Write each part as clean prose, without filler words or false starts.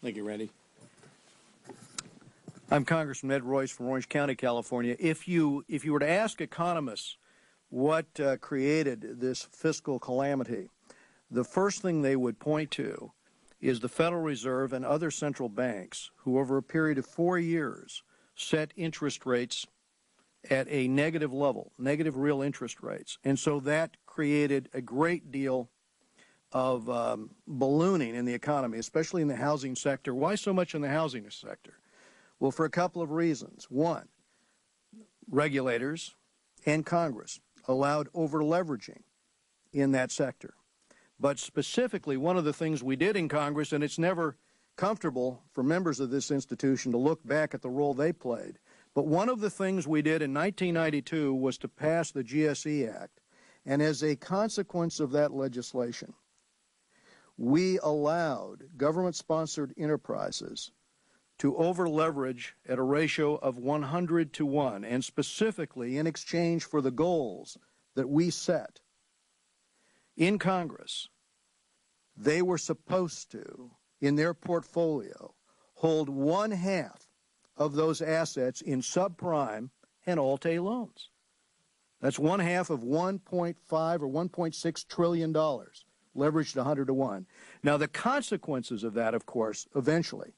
Thank you, Randy. I'm Congressman Ed Royce from Orange County, California. If you were to ask economists what created this fiscal calamity, the first thing they would point to is the Federal Reserve and other central banks who over a period of 4 years set interest rates at a negative level, negative real interest rates. And so that created a great deal of ballooning in the economy, especially in the housing sector. Why so much in the housing sector? Well, for a couple of reasons. One, regulators and Congress allowed over-leveraging in that sector. But specifically, one of the things we did in Congress, and it's never comfortable for members of this institution to look back at the role they played, but one of the things we did in 1992 was to pass the GSE Act, and as a consequence of that legislation, we allowed government-sponsored enterprises to over-leverage at a ratio of 100 to 1, and specifically in exchange for the goals that we set in Congress, they were supposed to, in their portfolio, hold 1/2 of those assets in subprime and Alt-A loans. That's 1/2 of $1.5 or $1.6 trillion, leveraged 100 to 1. Now, the consequences of that, of course, eventually,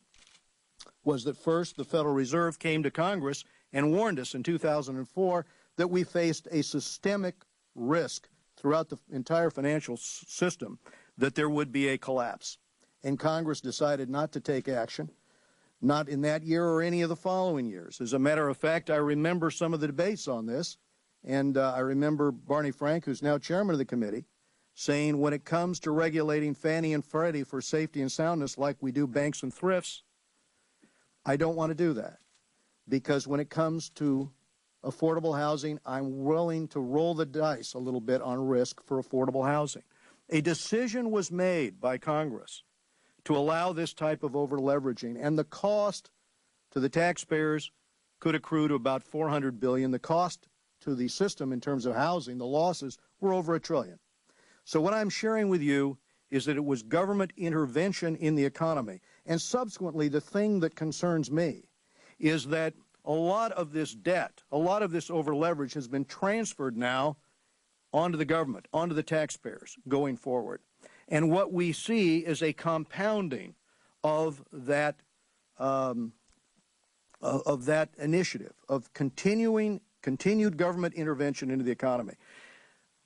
was that first the Federal Reserve came to Congress and warned us in 2004 that we faced a systemic risk throughout the entire financial system that there would be a collapse. And Congress decided not to take action, not in that year or any of the following years. As a matter of fact, I remember some of the debates on this, and I remember Barney Frank, who's now chairman of the committee, saying when it comes to regulating Fannie and Freddie for safety and soundness like we do banks and thrifts, I don't want to do that, because when it comes to affordable housing, I'm willing to roll the dice a little bit on risk for affordable housing. A decision was made by Congress to allow this type of over-leveraging, and the cost to the taxpayers could accrue to about $400 billion. The cost to the system in terms of housing, the losses, were over $1 trillion. So what I'm sharing with you is that it was government intervention in the economy. And subsequently, the thing that concerns me is that a lot of this debt, a lot of this over-leverage has been transferred now onto the government, onto the taxpayers going forward. And what we see is a compounding of that initiative, of continued government intervention into the economy.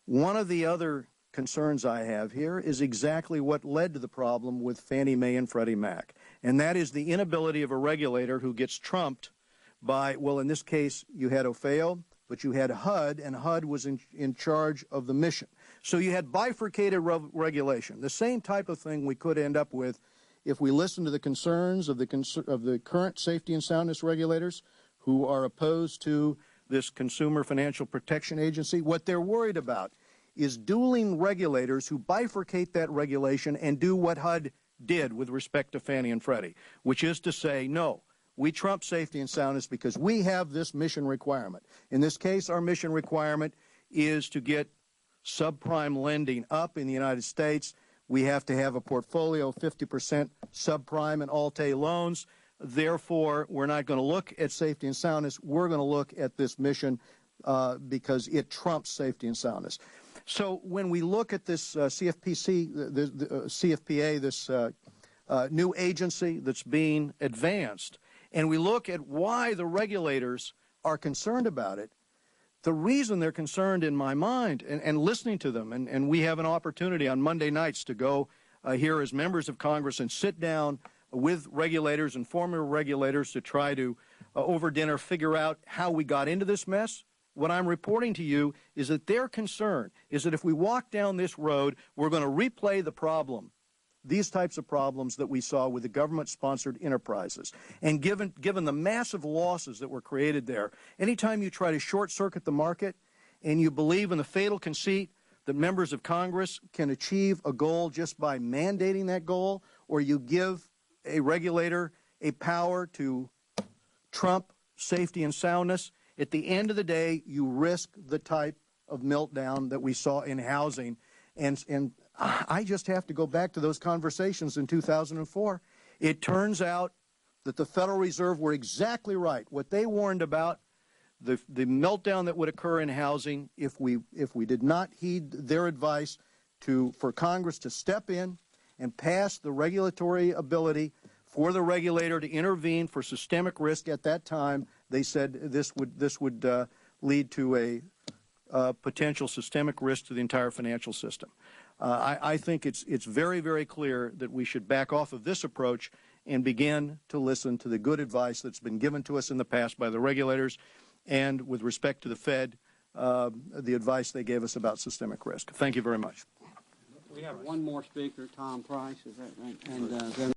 One of the other concerns I have here is exactly what led to the problem with Fannie Mae and Freddie Mac, and that is the inability of a regulator who gets trumped by, well, in this case, you had OFEO, but you had HUD, and HUD was in charge of the mission. So you had bifurcated regulation, the same type of thing we could end up with if we listen to the concerns of the current safety and soundness regulators who are opposed to this Consumer Financial Protection Agency. What they're worried about is dueling regulators who bifurcate that regulation and do what HUD did with respect to Fannie and Freddie, which is to say, no, we trump safety and soundness because we have this mission requirement. In this case, our mission requirement is to get subprime lending up in the United States. We have to have a portfolio of 50% subprime and Alt-A loans. Therefore, we're not going to look at safety and soundness. We're going to look at this mission because it trumps safety and soundness. So when we look at this CFPA, this new agency that's being advanced, and we look at why the regulators are concerned about it, the reason they're concerned in my mind, and listening to them, and we have an opportunity on Monday nights to go here as members of Congress and sit down with regulators and former regulators to try to, over dinner, figure out how we got into this mess. What I'm reporting to you is that their concern is that if we walk down this road, we're going to replay the problem, these types of problems that we saw with the government-sponsored enterprises. And given the massive losses that were created there, anytime you try to short-circuit the market and you believe in the fatal conceit that members of Congress can achieve a goal just by mandating that goal, or you give a regulator a power to trump safety and soundness, at the end of the day, you risk the type of meltdown that we saw in housing. And I just have to go back to those conversations in 2004 It turns out that the Federal Reserve were exactly right. What they warned about, the meltdown that would occur in housing if we did not heed their advice for Congress to step in and pass the regulatory ability for the regulator to intervene for systemic risk at that time. They said this would lead to a potential systemic risk to the entire financial system. I think it's very, very clear that we should back off of this approach and begin to listen to the good advice that's been given to us in the past by the regulators, and with respect to the Fed, the advice they gave us about systemic risk. Thank you very much. We have one more speaker, Tom Price, is that right? And then